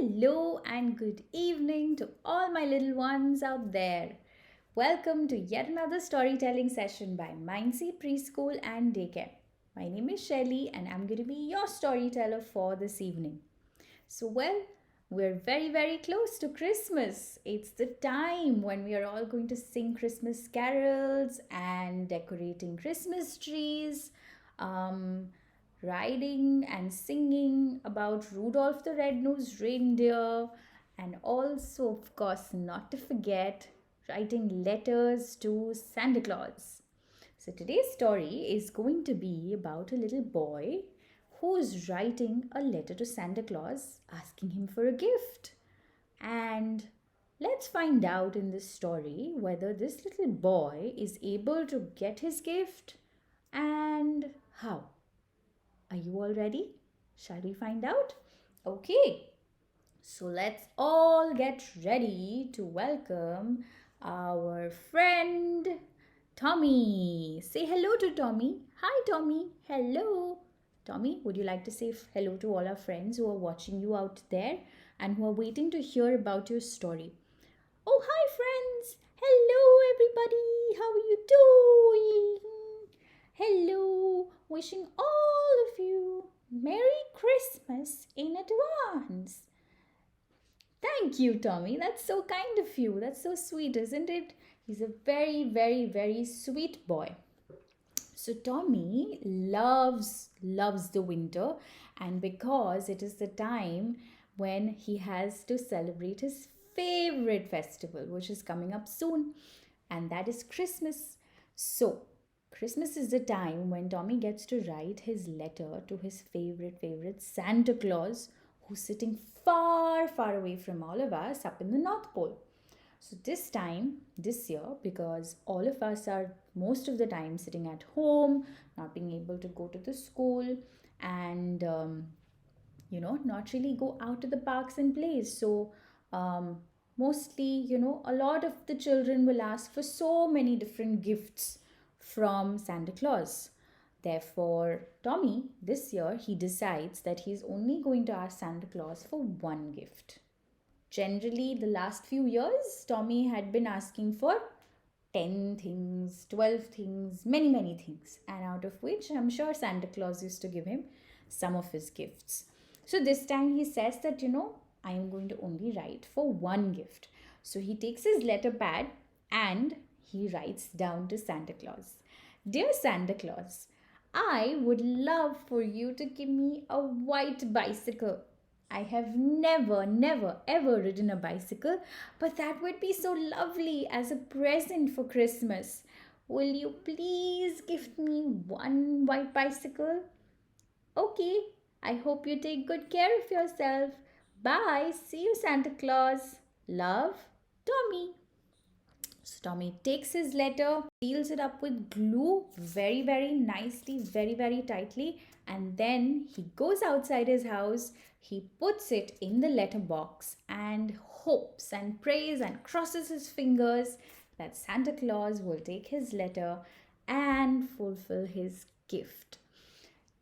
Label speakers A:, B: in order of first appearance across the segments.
A: Hello and good evening to all my little ones out there. Welcome to yet another storytelling session by Mindseed Preschool and Daycare. My name is Shaily and I'm going to be your storyteller for this evening. We're very close to Christmas. It's the time when we are all going to sing Christmas carols and decorating Christmas trees. Um, Riding and singing about Rudolph the Red-Nosed Reindeer, and also, of course, not to forget, writing letters to Santa Claus. So, today's story is going to be about a little boy who's writing a letter to Santa Claus asking him for a gift. And let's find out in this story whether this little boy is able to get his gift and how. Are you all ready? Shall we find out? Okay, so let's all get ready to welcome our friend Tommy. Say hello to Tommy. Hi, Tommy. Hello. Tommy, would you like to say hello to all our friends who are watching you out there and who are waiting to hear about your story? Oh, hi, friends. Hello, everybody. How are you doing? Hello, wishing all of you Merry Christmas in advance. Thank you, Tommy. That's so kind of you. That's so sweet, isn't it? He's a very sweet boy. So Tommy loves the winter, and because it is the time when he has to celebrate his favorite festival, which is coming up soon, and that is Christmas. So Christmas is the time when Tommy gets to write his letter to his favorite Santa Claus, who's sitting far away from all of us up in the North Pole. So this year, because all of us are most of the time sitting at home, not being able to go to the school, and not really go out to the parks and plays. So mostly, a lot of the children will ask for so many different gifts from Santa Claus. Therefore, Tommy, this year, he decides that he's only going to ask Santa Claus for one gift. Generally, the last few years, Tommy had been asking for 10 things, 12 things, many things, and out of which I'm sure Santa Claus used to give him some of his gifts. So this time he says that, I am going to only write for one gift. So he takes his letter pad and he writes down to Santa Claus. Dear Santa Claus, I would love for you to give me a white bicycle. I have never ever ridden a bicycle, but that would be so lovely as a present for Christmas. Will you please gift me one white bicycle? Okay, I hope you take good care of yourself. Bye. See you, Santa Claus. Love, Tommy. So Tommy takes his letter, seals it up with glue very nicely, very tightly, and then he goes outside his house. He puts it in the letter box and hopes and prays and crosses his fingers that Santa Claus will take his letter and fulfill his gift.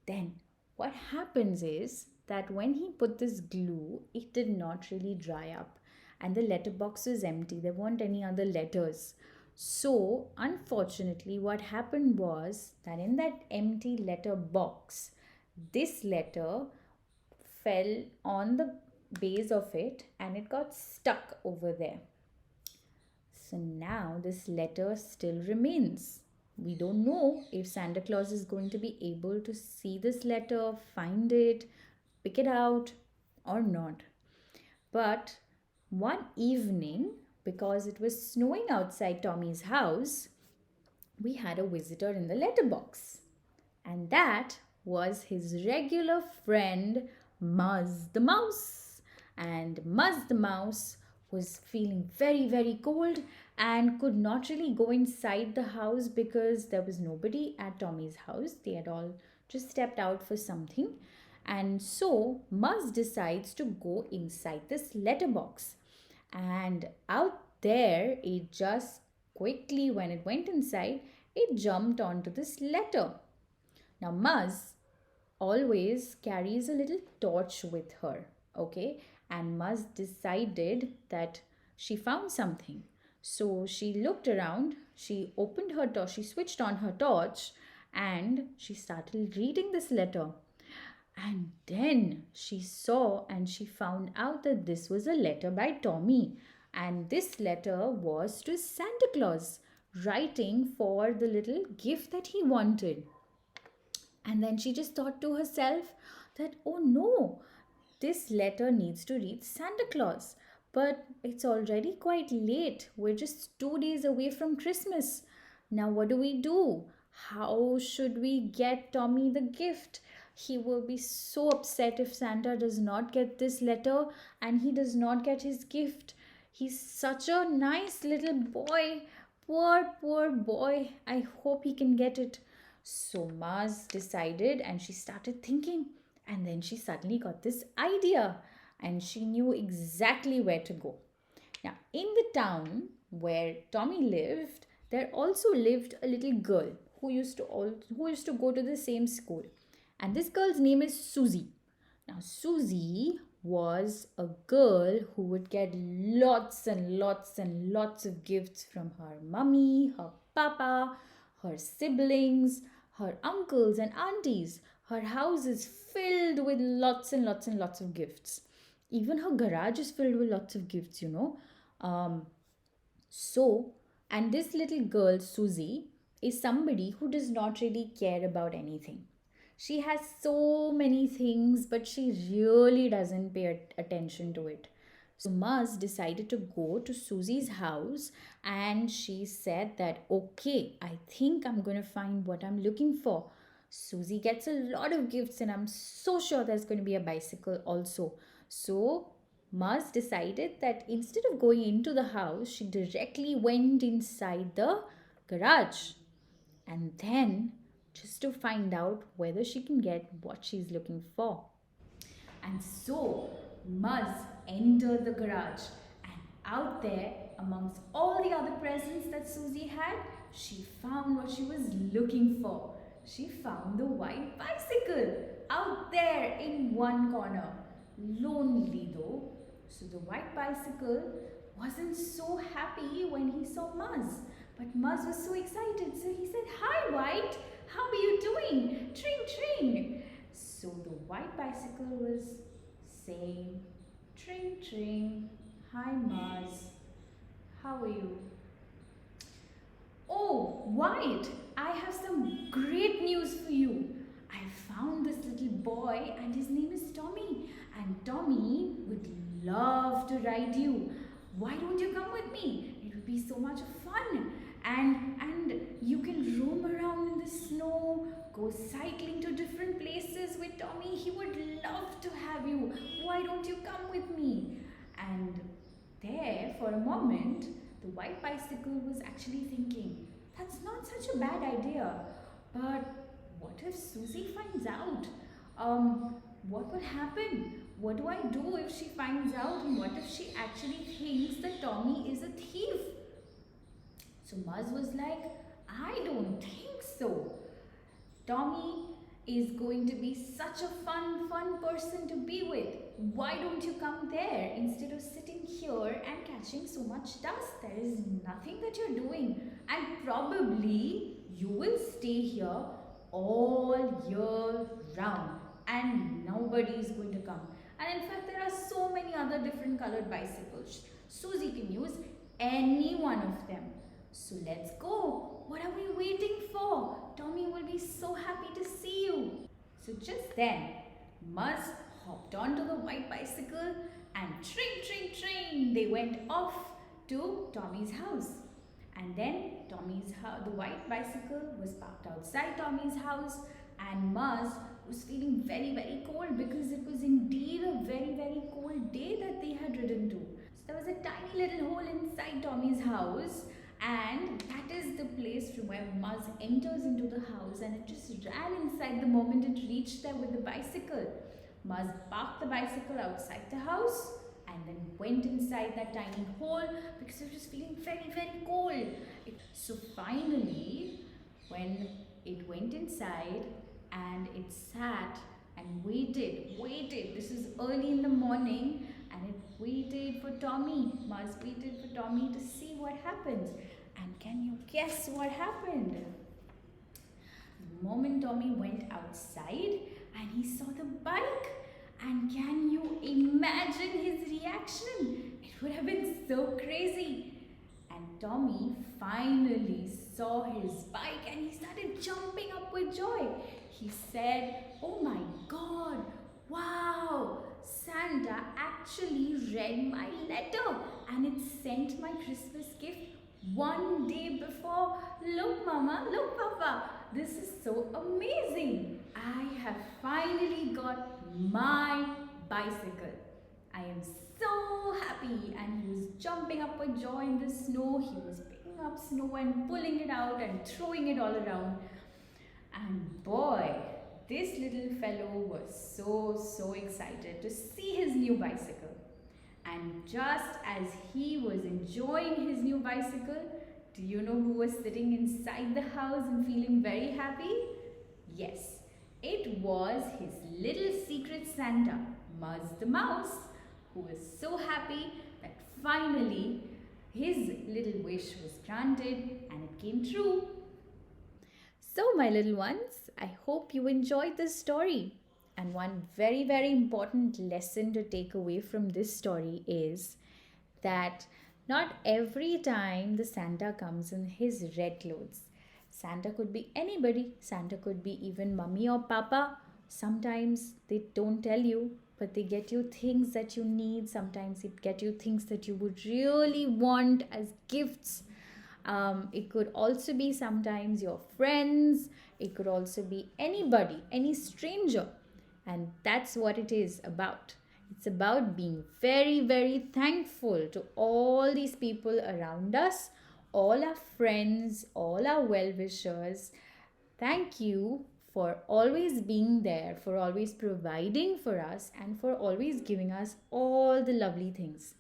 A: Then what happens is that when he put this glue, it did not really dry up and the letterbox was empty. There weren't any other letters. So, unfortunately, what happened was that in that empty letter box, this letter fell on the base of it and it got stuck over there. So now this letter still remains. We don't know if Santa Claus is going to be able to see this letter, find it, pick it out, or not. But one evening, because it was snowing outside Tommy's house, we had a visitor in the letterbox. And that was his regular friend, Muzz the Mouse. And Muzz the Mouse was feeling very cold and could not really go inside the house because there was nobody at Tommy's house. They had all just stepped out for something. And so Muzz decides to go inside this letterbox. And out there, it just quickly, when it went inside, it jumped onto this letter. Now, Muzz always carries a little torch with her, okay? and Muzz decided that she found something. So she looked around, she opened her torch, she switched on her torch, and she started reading this letter. And then she saw and she found out that this was a letter by Tommy. And this letter was to Santa Claus, writing for the little gift that he wanted. And then she just thought to herself that, oh no, this letter needs to reach Santa Claus. But it's already quite late. We're just 2 days away from Christmas. Now, what do we do? How should we get Tommy the gift? He will be so upset if Santa does not get this letter and he does not get his gift. He's such a nice little boy. Poor boy. I hope he can get it. So Mars decided and she started thinking. And then she suddenly got this idea and she knew exactly where to go. Now, in the town where Tommy lived, there also lived a little girl who used to go to the same school. And this girl's name is Susie. Now, Susie was a girl who would get lots and lots and lots of gifts from her mummy, her papa, her siblings, her uncles and aunties. Her house is filled with lots and lots and lots of gifts. Even her garage is filled with lots of gifts, you know. Um, so, and this little girl, Susie, is somebody who does not really care about anything. She has so many things, but she really doesn't pay attention to it. So Mars decided to go to Susie's house and she said that, okay, I think I'm going to find what I'm looking for. Susie gets a lot of gifts and I'm so sure there's going to be a bicycle also. So Mars decided that instead of going into the house, she directly went inside the garage. And then just to find out whether she can get what she's looking for. And so Muzz entered the garage, and out there, amongst all the other presents that Susie had, she found what she was looking for. She found the white bicycle out there in one corner. Lonely though. So the white bicycle wasn't so happy when he saw Muzz. But Muzz was so excited, so he said, "Hi, White, how are you doing? Tring, tring." So the white bicycle was saying, "Tring, tring, hi, Muzz, how are you?" "Oh, White, I have some great news for you. I found this little boy and his name is Tommy. And Tommy would love to ride you. Why don't you come with me? It would be so much fun. And you can roam around in the snow, go cycling to different places with Tommy. He would love to have you. Why don't you come with me?" And there, for a moment, the white bicycle was actually thinking, that's not such a bad idea. But what if Susie finds out? What will happen? What do I do if she finds out? And what if she actually thinks that Tommy is a thief? So Muzz was like, I don't think so. Tommy is going to be such a fun person to be with. Why don't you come there instead of sitting here and catching so much dust? There is nothing that you're doing. And probably you will stay here all year round and nobody is going to come. And in fact, there are so many other different colored bicycles. Susie can use any one of them. So let's go. What are we waiting for? Tommy will be so happy to see you. So just then, Muzz hopped onto the white bicycle and tring, tring, tring, they went off to Tommy's house. And then the white bicycle was parked outside Tommy's house and Muzz was feeling very cold because it was indeed a very cold day that they had ridden to. So there was a tiny little hole inside Tommy's house and that is the place from where Muzz enters into the house and it just ran inside the moment it reached there with the bicycle. Muzz parked the bicycle outside the house and then went inside that tiny hole because it was just feeling very cold. So finally, when it went inside and it sat and waited, this is early in the morning and for Tommy. Mars waited for Tommy to see what happens. And can you guess what happened? The moment Tommy went outside and he saw the bike, and can you imagine his reaction? It would have been so crazy. And Tommy finally saw his bike and he started jumping up with joy. He said, "Oh my God, wow, Santa actually read my letter and it sent my Christmas gift one day before. Look, Mama, look, Papa, this is so amazing. I have finally got my bicycle. I am so happy." And he was jumping up with joy in the snow. He was picking up snow and pulling it out and throwing it all around. And boy, this little fellow was so excited to see his new bicycle. And just as he was enjoying his new bicycle, do you know who was sitting inside the house and feeling very happy? Yes, it was his little secret Santa, Muzz the Mouse, who was so happy that finally his little wish was granted and it came true. So, my little ones, I hope you enjoyed this story. And one very important lesson to take away from this story is that not every time the Santa comes in his red clothes. Santa could be anybody. Santa could be even mummy or papa. Sometimes they don't tell you, but they get you things that you need. Sometimes they get you things that you would really want as gifts. It could also be sometimes your friends. It could also be anybody, any stranger. And that's what it is about. It's about being very thankful to all these people around us, all our friends, all our well-wishers. Thank you for always being there, for always providing for us, and for always giving us all the lovely things.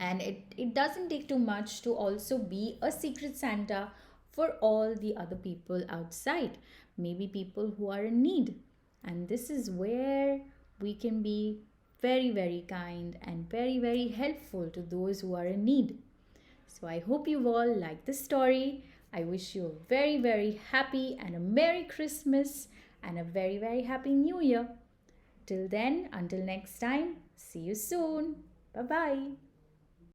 A: And it doesn't take too much to also be a secret Santa for all the other people outside, maybe people who are in need. And this is where we can be very kind and very helpful to those who are in need. So I hope you all like the story. I wish you a very happy and a Merry Christmas and a very happy New Year. Till then, until next time, see you soon. Bye bye.